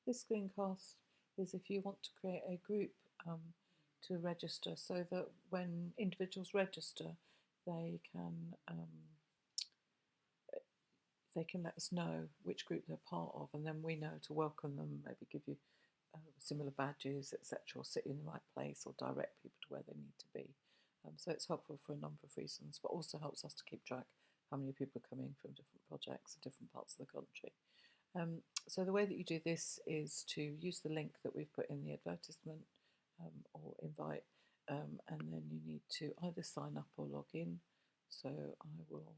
This screencast is if you want to create a group um, to register, so that when individuals register, they can um, they can let us know which group they're part of, and then we know to welcome them, maybe give you similar badges, etc., or sit you in the right place, or direct people to where they need to be. So it's helpful for a number of reasons, but also helps us to keep track how many people are coming from different projects in different parts of the country. So the way that you do this is to use the link that we've put in the advertisement or invite, and then you need to either sign up or log in. So I will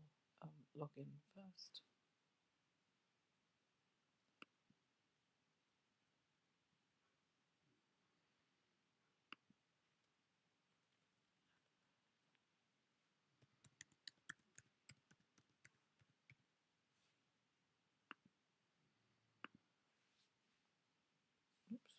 log in first. Oops.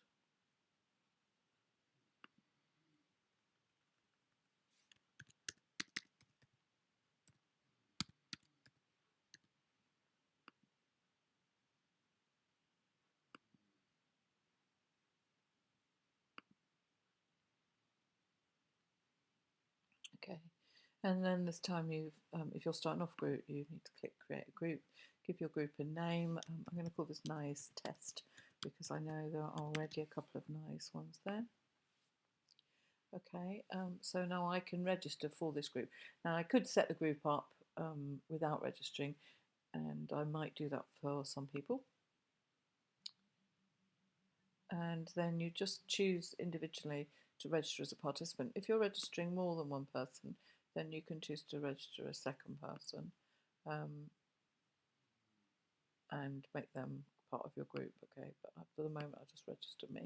Okay, and then this time if you're starting off group, you need to click create a group, give your group a name. I'm going to call this nice test because I know there are already a couple of nice ones there. Okay, so now I can register for this group. Now I could set the group up without registering, and I might do that for some people. And then you just choose individually to register as a participant. If you're registering more than one person, then you can choose to register a second person and make them part of your group. Okay, but for the moment I'll just register me.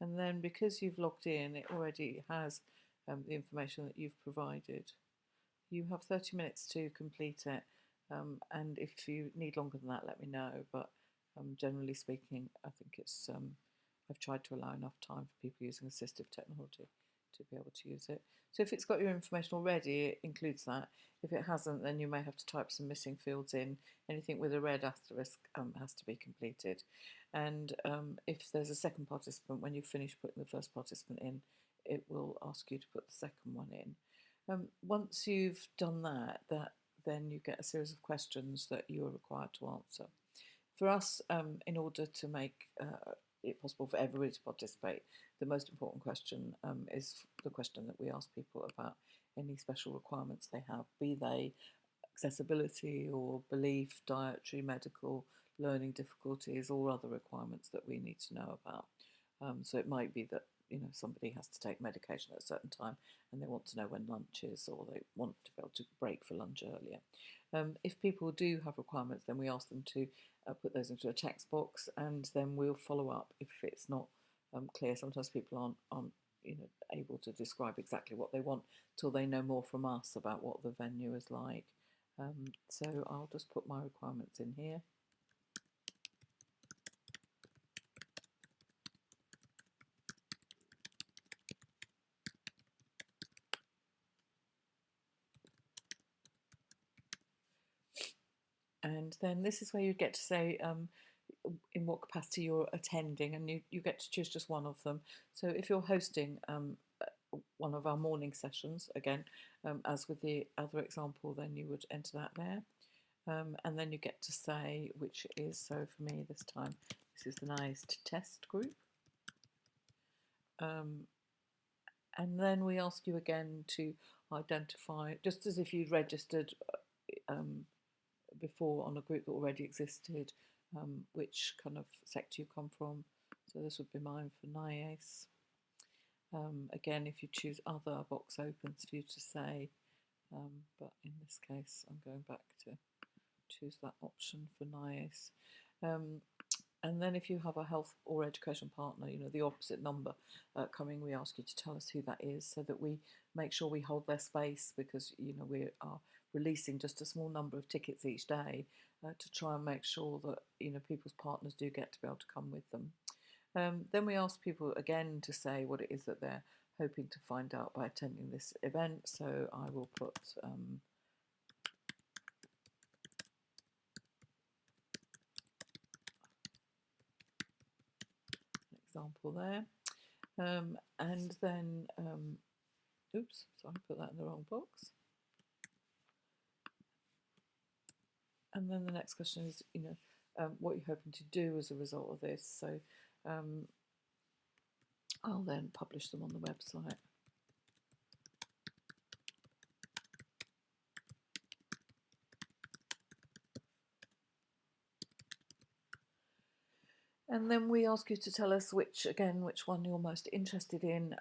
And then because you've logged in, it already has the information that you've provided. You have 30 minutes to complete it, and if you need longer than that, let me know. But generally speaking, I think it's I've tried to allow enough time for people using assistive technology to be able to use it. So if it's got your information already, it includes that. If it hasn't, then you may have to type some missing fields in. Anything with a red asterisk has to be completed. And if there's a second participant, when you finish putting the first participant in, it will ask you to put the second one in. Once you've done that, then you get a series of questions that you are required to answer. For us, in order to make it possible for everybody to participate, the most important question is the question that we ask people about any special requirements they have, be they accessibility or belief, dietary, medical, learning difficulties, or other requirements that we need to know about. So it might be that somebody has to take medication at a certain time and they want to know when lunch is, or they want to be able to break for lunch earlier. If people do have requirements, then we ask them to put those into a text box, and then we'll follow up if it's not clear. Sometimes people aren't able to describe exactly what they want till they know more from us about what the venue is like. So I'll just put my requirements in here. And then this is where you get to say in what capacity you're attending, and you get to choose just one of them. So if you're hosting one of our morning sessions, again, as with the other example, then you would enter that there. And then you get to say which it is. So for me this time, this is the nice test group. And then we ask you again to identify, just as if you'd registered before on a group that already existed, which kind of sector you come from. So this would be mine for NIACE. Again, if you choose other, box opens for you to say, but in this case I'm going back to choose that option for NIACE. And then if you have a health or education partner, the opposite number coming, we ask you to tell us who that is so that we make sure we hold their space, because, we are releasing just a small number of tickets each day to try and make sure that, people's partners do get to be able to come with them. Then we ask people again to say what it is that they're hoping to find out by attending this event. So I will put example there. And then, oops, sorry, I put that in the wrong box. And then the next question is, what you're hoping to do as a result of this. So I'll then publish them on the website. And then we ask you to tell us which one you're most interested in,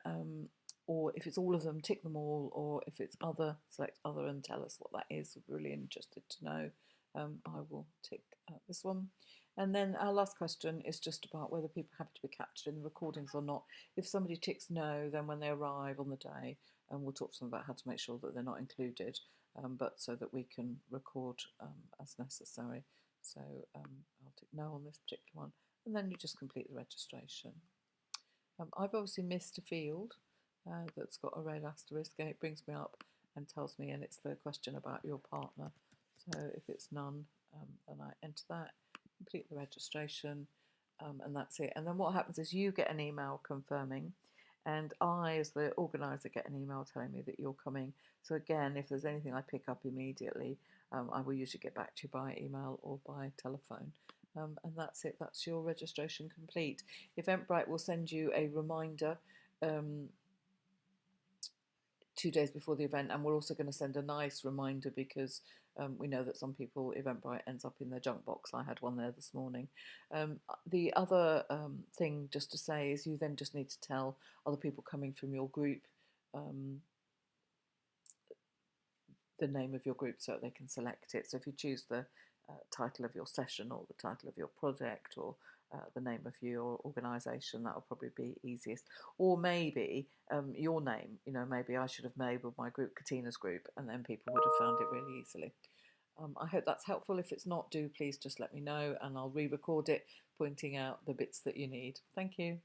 or if it's all of them, tick them all, or if it's other, select other and tell us what that is. We're really interested to know. I will tick this one. And then our last question is just about whether people have to be captured in the recordings or not. If somebody ticks no, then when they arrive on the day, we'll talk to them about how to make sure that they're not included, but so that we can record as necessary. So I'll tick no on this particular one, and then you just complete the registration. I've obviously missed a field that's got a red asterisk, and it brings me up and tells me, and it's the question about your partner. So if it's none, then I enter that, complete the registration, and that's it. And then what happens is you get an email confirming, and I, as the organiser, get an email telling me that you're coming. So again, if there's anything I pick up immediately, I will usually get back to you by email or by telephone. And that's it, that's your registration complete. Eventbrite will send you a reminder 2 days before the event, and we're also going to send a nice reminder because we know that some people, Eventbrite ends up in their junk box. I had one there this morning. The other thing just to say is you then just need to tell other people coming from your group the name of your group so they can select it. So if you choose the title of your session or the title of your project or the name of your organisation, that will probably be easiest. Or maybe your name, maybe I should have labelled my group Katina's group, and then people would have found it really easily. I hope that's helpful. If it's not, do please just let me know and I'll re-record it, pointing out the bits that you need. Thank you.